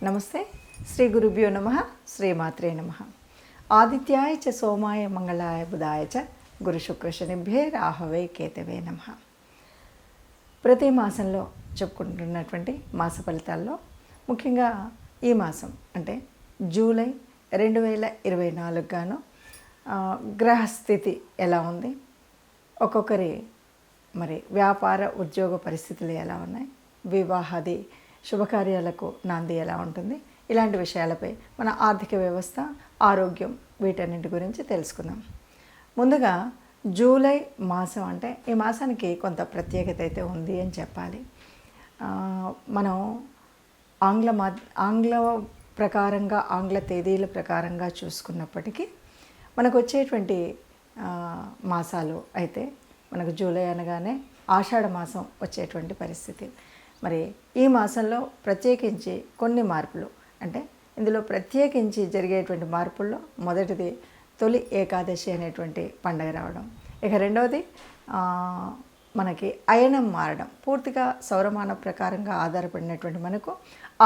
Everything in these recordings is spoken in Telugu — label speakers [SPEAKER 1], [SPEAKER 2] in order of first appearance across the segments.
[SPEAKER 1] నమస్తే. శ్రీ గురుభ్యో నమః. శ్రీమాత్రే నమః. ఆదిత్యాయ చ సోమాయ మంగళాయ బుధాయ చ గురు శుక్ర శనిభ్యే రాహవే కేతవే నమః. ప్రతి మాసంలో చెప్పుకుంటున్నటువంటి మాస ఫలితాల్లో ముఖ్యంగా ఈ మాసం అంటే జూలై 2024 గాను గ్రహస్థితి ఎలా ఉంది, ఒక్కొక్కరి మరి వ్యాపార ఉద్యోగ పరిస్థితులు ఎలా ఉన్నాయి, వివాహాది శుభకార్యాలకు నాంది ఎలా ఉంటుంది, ఇలాంటి విషయాలపై మన ఆర్థిక వ్యవస్థ, ఆరోగ్యం వీటన్నింటి గురించి తెలుసుకుందాం. ముందుగా జూలై మాసం అంటే ఈ మాసానికి కొంత ప్రత్యేకత అయితే ఉంది అని చెప్పాలి. మనం ఆంగ్ల ప్రకారంగా ఆంగ్ల తేదీల ప్రకారంగా చూసుకున్నప్పటికీ మనకు వచ్చేటువంటి మాసాలు అయితే మనకు జూలై అనగానే ఆషాఢ మాసం వచ్చేటువంటి పరిస్థితి. మరి ఈ మాసంలో ప్రత్యేకించి కొన్ని మార్పులు, అంటే ఇందులో ప్రత్యేకించి జరిగేటువంటి మార్పుల్లో మొదటిది తొలి ఏకాదశి అనేటువంటి పండగ రావడం. ఇక రెండవది మనకి అయనం మారడం. పూర్తిగా సౌరమాన ప్రకారంగా ఆధారపడినటువంటి మనకు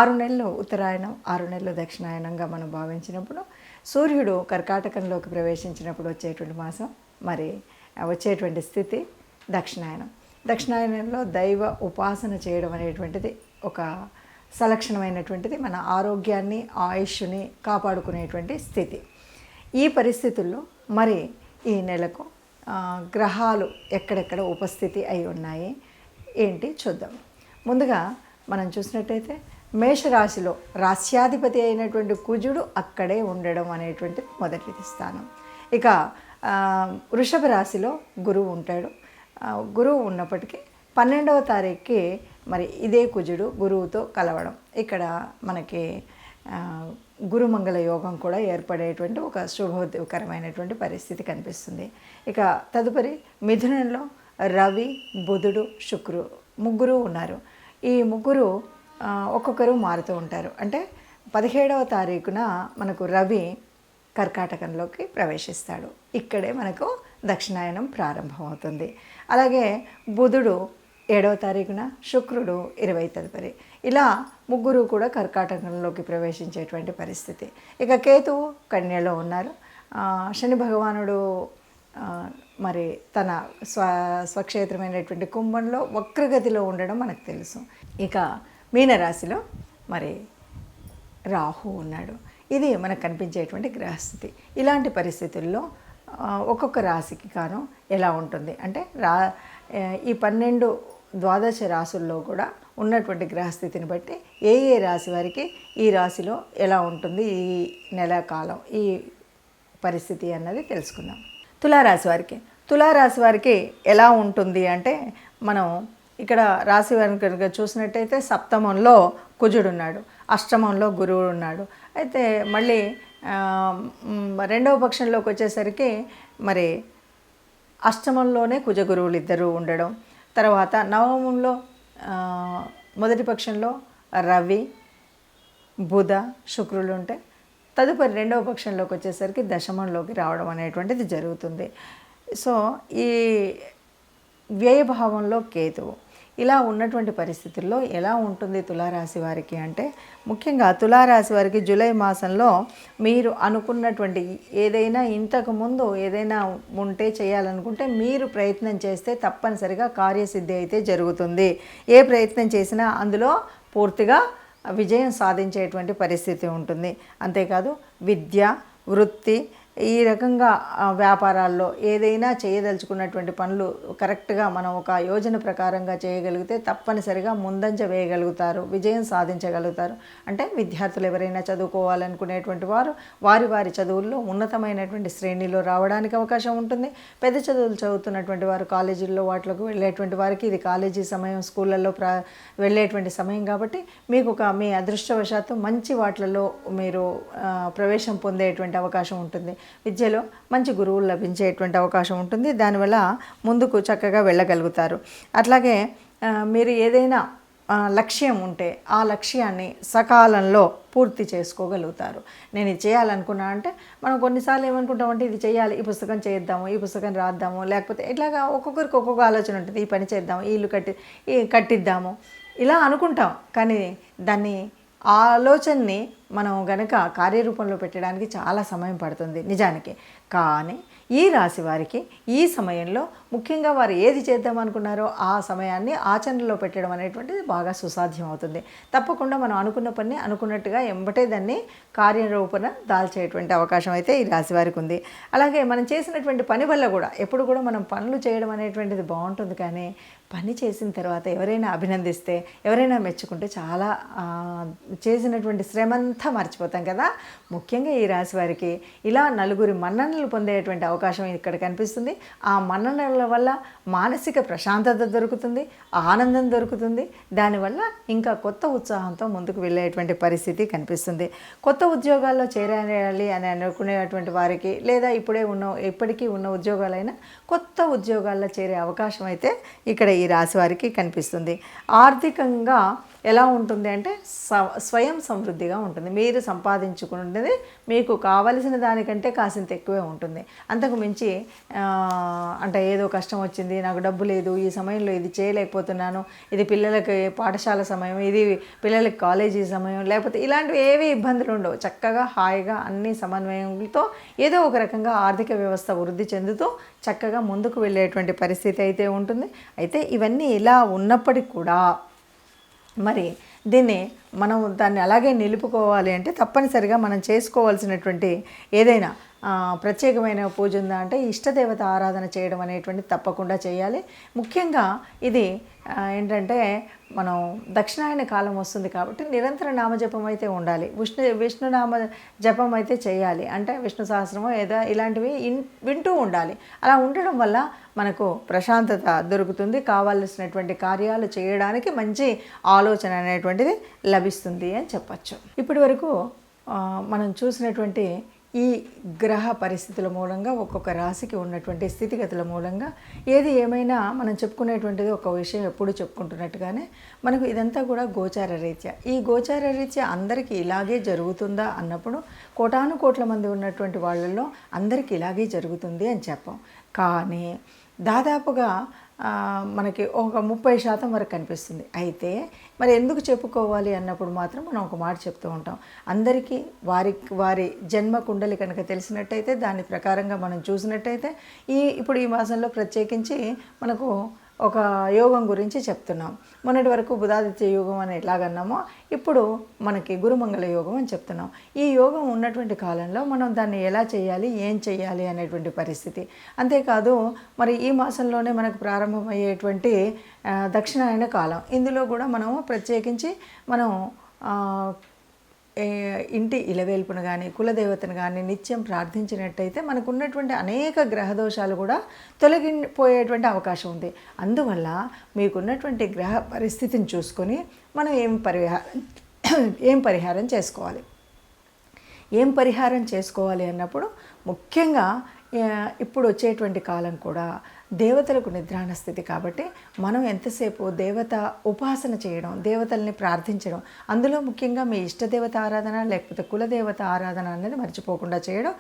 [SPEAKER 1] 6 నెలలు ఉత్తరాయణం, 6 నెలలు దక్షిణాయనంగా మనం భావించినప్పుడు సూర్యుడు కర్కాటకంలోకి ప్రవేశించినప్పుడు వచ్చేటువంటి మాసం, మరి వచ్చేటువంటి స్థితి దక్షిణాయనం. దక్షిణాయనంలో దైవ ఉపాసన చేయడం అనేటువంటిది ఒక సలక్షణమైనటువంటిది, మన ఆరోగ్యాన్ని ఆయుష్ని కాపాడుకునేటువంటి స్థితి. ఈ పరిస్థితుల్లో మరి ఈ నెలకు గ్రహాలు ఎక్కడెక్కడ ఉపస్థితి అయి ఉన్నాయి ఏంటి చూద్దాం. ముందుగా మనం చూసినట్టయితే మేషరాశిలో రాశ్యాధిపతి అయినటువంటి కుజుడు అక్కడే ఉండడం అనేటువంటిది మొదటి స్థానం. ఇక వృషభ రాశిలో గురువు ఉంటాడు. గురువు ఉన్నప్పటికీ 12వ తారీఖుకి మరి ఇదే కుజుడు గురువుతో కలవడం, ఇక్కడ మనకి గురుమంగళ యోగం కూడా ఏర్పడేటువంటి ఒక శుభకరమైనటువంటి పరిస్థితి కనిపిస్తుంది. ఇక తదుపరి మిథునంలో రవి, బుధుడు, శుక్రుడు ముగ్గురు ఉన్నారు. ఈ ముగ్గురు ఒక్కొక్కరు మారుతూ ఉంటారు. అంటే 17వ తారీఖున మనకు రవి కర్కాటకంలోకి ప్రవేశిస్తాడు. ఇక్కడే మనకు దక్షిణాయనం ప్రారంభమవుతుంది. అలాగే బుధుడు 7వ తారీఖున, శుక్రుడు 20 తదుపరి, ఇలా ముగ్గురు కూడా కర్కాటకంలోకి ప్రవేశించేటువంటి పరిస్థితి. ఇక కేతువు కన్యలో ఉన్నారు. శని భగవానుడు మరి తన స్వక్షేత్రమైనటువంటి కుంభంలో వక్రగతిలో ఉండడం మనకు తెలుసు. ఇక మీనరాశిలో మరి రాహు ఉన్నాడు. ఇది మనకు కనిపించేటువంటి గ్రహస్థితి. ఇలాంటి పరిస్థితుల్లో ఒక్కొక్క రాశికి కాను ఎలా ఉంటుంది అంటే ఈ 12 ద్వాదశ రాశుల్లో కూడా ఉన్నటువంటి గ్రహస్థితిని బట్టి ఏ రాశి వారికి ఈ రాశిలో ఎలా ఉంటుంది, ఈ నెల కాలం ఈ పరిస్థితి అన్నది తెలుసుకుందాం. తులారాశి వారికి ఎలా ఉంటుంది అంటే మనం ఇక్కడ రాశి వారిని కనుక చూసినట్టయితే సప్తమంలో కుజుడు ఉన్నాడు, అష్టమంలో గురువుడు ఉన్నాడు. అయితే మళ్ళీ 2వ పక్షంలోకి వచ్చేసరికి మరి అష్టమంలోనే కుజగురువులు ఇద్దరు ఉండడం, తర్వాత నవమంలో మొదటి పక్షంలో రవి, బుధ, శుక్రులు ఉంటే తదుపరి 2వ పక్షంలోకి వచ్చేసరికి దశమంలోకి రావడం అనేటువంటిది జరుగుతుంది. సో ఈ వ్యయభావంలో కేతువు. ఇలా ఉన్నటువంటి పరిస్థితుల్లో ఎలా ఉంటుంది తులారాశి వారికి అంటే ముఖ్యంగా తులారాశి వారికి జూలై మాసంలో మీరు అనుకున్నటువంటి ఏదైనా ఇంతకుముందు ఏదైనా ఉంటే చేయాలనుకుంటే మీరు ప్రయత్నం చేస్తే తప్పనిసరిగా కార్యసిద్ధి అయితే జరుగుతుంది. ఏ ప్రయత్నం చేసినా అందులో పూర్తిగా విజయం సాధించేటువంటి పరిస్థితి ఉంటుంది. అంతేకాదు విద్య, వృత్తి, ఈ రకంగా వ్యాపారాల్లో ఏదైనా చేయదలుచుకున్నటువంటి పనులు కరెక్ట్గా మనం ఒక యోజన ప్రకారంగా చేయగలిగితే తప్పనిసరిగా ముందంజ వేయగలుగుతారు, విజయం సాధించగలుగుతారు. అంటే విద్యార్థులు ఎవరైనా చదువుకోవాలనుకునేటువంటి వారు వారి చదువుల్లో ఉన్నతమైనటువంటి శ్రేణిలో రావడానికి అవకాశం ఉంటుంది. పెద్ద చదువులు చదువుతున్నటువంటి వారు కాలేజీల్లో వాటిలోకి వెళ్ళేటువంటి వారికి ఇది కాలేజీ సమయం, స్కూళ్ళల్లో వెళ్ళేటువంటి సమయం కాబట్టి మీకు మీ అదృష్టవశాత్తు మంచి వాటిలలో మీరు ప్రవేశం పొందేటువంటి అవకాశం ఉంటుంది. విద్యలో మంచి గురువులు లభించేటువంటి అవకాశం ఉంటుంది. దానివల్ల ముందుకు చక్కగా వెళ్ళగలుగుతారు. అట్లాగే మీరు ఏదైనా లక్ష్యం ఉంటే ఆ లక్ష్యాన్ని సకాలంలో పూర్తి చేసుకోగలుగుతారు. నేను ఇది చేయాలనుకున్నా అంటే మనం కొన్నిసార్లు ఏమనుకుంటామంటే ఇది చేయాలి, ఈ పుస్తకం చేద్దాము, ఈ పుస్తకం రాద్దాము, లేకపోతే ఇట్లాగా ఒక్కొక్కరికి ఒక్కొక్క ఆలోచన ఉంటుంది. ఈ పని చేద్దాము, ఈ ఇల్లు కట్టిద్దాము, ఇలా అనుకుంటాం. కానీ దాన్ని ఆ ఆలోచనని మనం గనక కార్యరూపంలో పెట్టడానికి చాలా సమయం పడుతుంది నిజానికి. కానీ ఈ రాశి వారికి ఈ సమయంలో ముఖ్యంగా వారు ఏది చేద్దాం అనుకున్నారో ఆ సమయాన్ని ఆచరణలో పెట్టడం అనేటువంటిది బాగా సుసాధ్యం అవుతుంది. తప్పకుండా మనం అనుకున్న పని అనుకున్నట్టుగా ఎంబటే దాన్ని కార్యరూపణ దాల్చేటువంటి అవకాశం అయితే ఈ రాశి వారికి ఉంది. అలాగే మనం చేసినటువంటి పని వల్ల కూడా ఎప్పుడు కూడా మనం పనులు చేయడం అనేటువంటిది బాగుంటుంది, కానీ పని చేసిన తర్వాత ఎవరైనా అభినందిస్తే, ఎవరైనా మెచ్చుకుంటే చాలా చేసినటువంటి శ్రమంతా మర్చిపోతాం కదా. ముఖ్యంగా ఈ రాశి వారికి ఇలా నలుగురి మన్ననలు పొందేటువంటి అవకాశం ఇక్కడ కనిపిస్తుంది. ఆ మన్ననల వల్ల మానసిక ప్రశాంతత దొరుకుతుంది, ఆనందం దొరుకుతుంది. దానివల్ల ఇంకా కొత్త ఉత్సాహంతో ముందుకు వెళ్ళేటువంటి పరిస్థితి కనిపిస్తుంది. కొత్త ఉద్యోగాల్లో చేరాలి అని అనుకునేటువంటి వారికి, లేదా ఇప్పటికీ ఉన్న ఉద్యోగాలైనా కొత్త ఉద్యోగాల్లో చేరే అవకాశం అయితే ఇక్కడ ఈ రాశి వారికి కనిపిస్తుంది. ఆర్థికంగా ఎలా ఉంటుంది అంటే స్వయం సమృద్ధిగా ఉంటుంది. మీరు సంపాదించుకున్నది మీకు కావలసిన దానికంటే కాసింత ఎక్కువే ఉంటుంది. అంతకు మించి అంటే ఏదో కష్టం వచ్చింది, నాకు డబ్బు లేదు, ఈ సమయంలో ఇది చేయలేకపోతున్నాను, ఇది పిల్లలకి పాఠశాల సమయం, ఇది పిల్లలకి కాలేజీ సమయం, లేకపోతే ఇలాంటివి ఏవి ఇబ్బందులు ఉండవు. చక్కగా హాయిగా అన్ని సమన్వయంతో ఏదో ఒక రకంగా ఆర్థిక వ్యవస్థ వృద్ధి చెందుతూ చక్కగా ముందుకు వెళ్ళేటువంటి పరిస్థితి అయితే ఉంటుంది. అయితే ఇవన్నీ ఇలా ఉన్నప్పటికీ కూడా మరి దాన్ని అలాగే నిలుపుకోవాలి అంటే తప్పనిసరిగా మనం చేసుకోవాల్సినటువంటి ఏదైనా ప్రత్యేకమైన పూజ ఉందా అంటే ఇష్టదేవత ఆరాధన చేయడం అనేటువంటిది తప్పకుండా చేయాలి. ముఖ్యంగా ఇది ఏంటంటే మనం దక్షిణాయన కాలం వస్తుంది కాబట్టి నిరంతర నామజపం అయితే ఉండాలి. విష్ణునామ జపం అయితే చేయాలి. అంటే విష్ణు సహస్రమో ఏదో ఇలాంటివి వింటూ ఉండాలి. అలా ఉండడం వల్ల మనకు ప్రశాంతత దొరుకుతుంది. కావాల్సినటువంటి కార్యాలు చేయడానికి మంచి ఆలోచన అనేటువంటిది లభిస్తుంది అని చెప్పచ్చు. ఇప్పటి వరకు మనం చూసినటువంటి ఈ గ్రహ పరిస్థితుల మూలంగా ఒక్కొక్క రాశికి ఉన్నటువంటి స్థితిగతుల మూలంగా ఏది ఏమైనా మనం చెప్పుకునేటువంటిది ఒక విషయం ఎప్పుడు చెప్పుకుంటున్నట్టుగానే మనకు ఇదంతా కూడా గోచార రీత్యా. ఈ గోచార రీత్యా అందరికీ ఇలాగే జరుగుతుందా అన్నప్పుడు కోటాను కోట్ల మంది ఉన్నటువంటి వాళ్ళల్లో అందరికీ ఇలాగే జరుగుతుంది అని చెప్పాం. కానీ దాదాపుగా మనకి ఒక 30% వరకు కనిపిస్తుంది. అయితే మరి ఎందుకు చెప్పుకోవాలి అన్నప్పుడు మాత్రం మనం ఒక మాట చెప్తూ ఉంటాం. అందరికీ వారి జన్మ కుండలి కనుక తెలిసినట్టయితే దాని ప్రకారంగా మనం చూసినట్టయితే ఇప్పుడు ఈ మాసంలో ప్రత్యేకించి మనకు ఒక యోగం గురించి చెప్తున్నాం. మొన్నటి వరకు బుధాదిత్య యోగం అని ఎలాగన్నామో ఇప్పుడు మనకి గురుమంగళ యోగం అని చెప్తున్నాం. ఈ యోగం ఉన్నటువంటి కాలంలో మనం దాన్ని ఎలా చేయాలి, ఏం చేయాలి అనేటువంటి పరిస్థితి. అంతేకాదు మరి ఈ మాసంలోనే మనకు ప్రారంభమయ్యేటువంటి దక్షిణాయన కాలం, ఇందులో కూడా మనము ప్రత్యేకించి మనం ఇంటి ఇలవేల్పును కానీ కులదేవతను కానీ నిత్యం ప్రార్థించినట్టయితే మనకు ఉన్నటువంటి అనేక గ్రహదోషాలు కూడా తొలగిపోయేటువంటి అవకాశం ఉంది. అందువల్ల మీకున్నటువంటి గ్రహ పరిస్థితిని చూసుకొని మనం ఏం పరిహారం చేసుకోవాలి. ఏం పరిహారం చేసుకోవాలి అన్నప్పుడు ముఖ్యంగా ఇప్పుడు వచ్చేటువంటి కాలం కూడా దేవతలకు నిద్రాణ స్థితి కాబట్టి మనం ఎంతసేపు దేవత ఉపాసన చేయడం, దేవతల్ని ప్రార్థించడం, అందులో ముఖ్యంగా మీ ఇష్టదేవత ఆరాధన లేకపోతే కులదేవత ఆరాధన అనేది మర్చిపోకుండా చేయడం.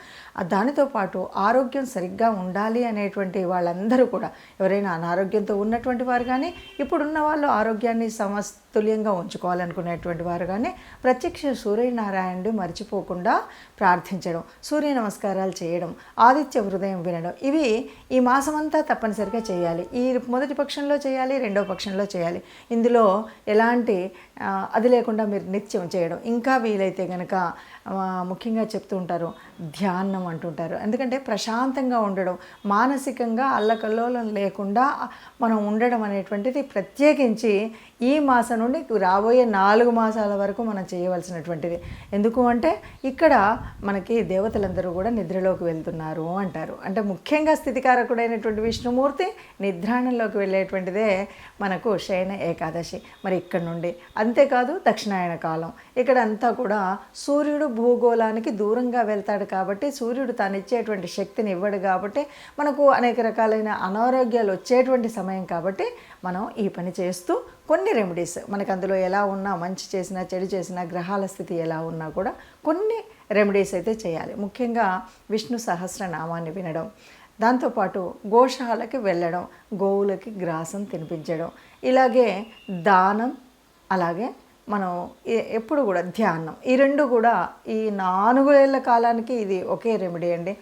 [SPEAKER 1] దానితో పాటు ఆరోగ్యం సరిగ్గా ఉండాలి అనేటువంటి వాళ్ళందరూ కూడా ఎవరైనా అనారోగ్యంతో ఉన్నటువంటి వారు కానీ ఇప్పుడున్న వాళ్ళు ఆరోగ్యాన్ని సమతుల్యంగా ఉంచుకోవాలనుకునేటువంటి వారు కానీ ప్రత్యక్ష సూర్యనారాయణుడు మర్చిపోకుండా ప్రార్థించడం, సూర్య నమస్కారాలు చేయడం, ఆదిత్య హృదయం వినడం, ఇవి ఈ మాసమంతా తప్పనిసరిగా చేయాలి. ఈ మొదటి పక్షంలో చేయాలి, రెండో పక్షంలో చేయాలి. ఇందులో ఎలాంటి అది లేకుండా మీరు నిత్యం చేయడం. ఇంకా వీలైతే కనుక ముఖ్యంగా చెప్తూ ఉంటారు ధ్యానం అంటుంటారు. ఎందుకంటే ప్రశాంతంగా ఉండడం, మానసికంగా అల్లకల్లోలం లేకుండా మనం ఉండడం అనేటువంటిది ప్రత్యేకించి ఈ మాసం నుండి రాబోయే 4 మాసాల వరకు మనం చేయవలసినటువంటిది. ఎందుకు అంటే ఇక్కడ మనకి దేవతలందరూ కూడా నిద్రలోకి వెళ్తున్నారు అంటారు. అంటే ముఖ్యంగా స్థితికారకుడైనటువంటి విష్ణుమూర్తి నిద్రాణంలోకి వెళ్ళేటువంటిదే మనకు శయన ఏకాదశి. మరి ఇక్కడ నుండి అంతేకాదు దక్షిణాయన కాలం, ఇక్కడ అంతా కూడా సూర్యుడు భూగోళానికి దూరంగా వెళ్తాడు కాబట్టి సూర్యుడు తాను ఇచ్చేటువంటి శక్తిని ఇవ్వడు కాబట్టి మనకు అనేక రకాలైన అనారోగ్యాలు వచ్చేటువంటి సమయం కాబట్టి మనం ఈ పని చేస్తూ కొన్ని రెమెడీస్ మనకు అందులో ఎలా ఉన్నా, మంచి చేసినా చెడు చేసినా, గ్రహాల స్థితి ఎలా ఉన్నా కూడా కొన్ని రెమెడీస్ అయితే చేయాలి. ముఖ్యంగా విష్ణు సహస్రనామాన్ని వినడం, దాంతోపాటు గోశాలకి వెళ్ళడం, గోవులకి గ్రాసం తినిపించడం, ఇలాగే దానం, అలాగే మనం ఎప్పుడు కూడా ధ్యానం, ఈ రెండు కూడా ఈ 4 ఏళ్ల కాలానికి ఇది ఒకే రెమెడీ అండి.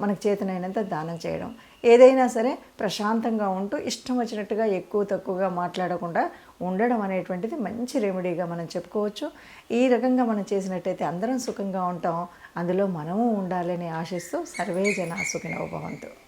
[SPEAKER 1] మనకు చేతనైనంత దానం చేయడం, ఏదైనా సరే ప్రశాంతంగా ఉంటూ ఇష్టం వచ్చినట్టుగా ఎక్కువ తక్కువగా మాట్లాడకుండా ఉండడం అనేటువంటిది మంచి రెమెడీగా మనం చెప్పుకోవచ్చు. ఈ రకంగా మనం చేసినట్టయితే అందరం సుఖంగా ఉంటాం, అందులో మనము ఉండాలని ఆశిస్తూ సర్వే జనా సుఖినో భవంతు.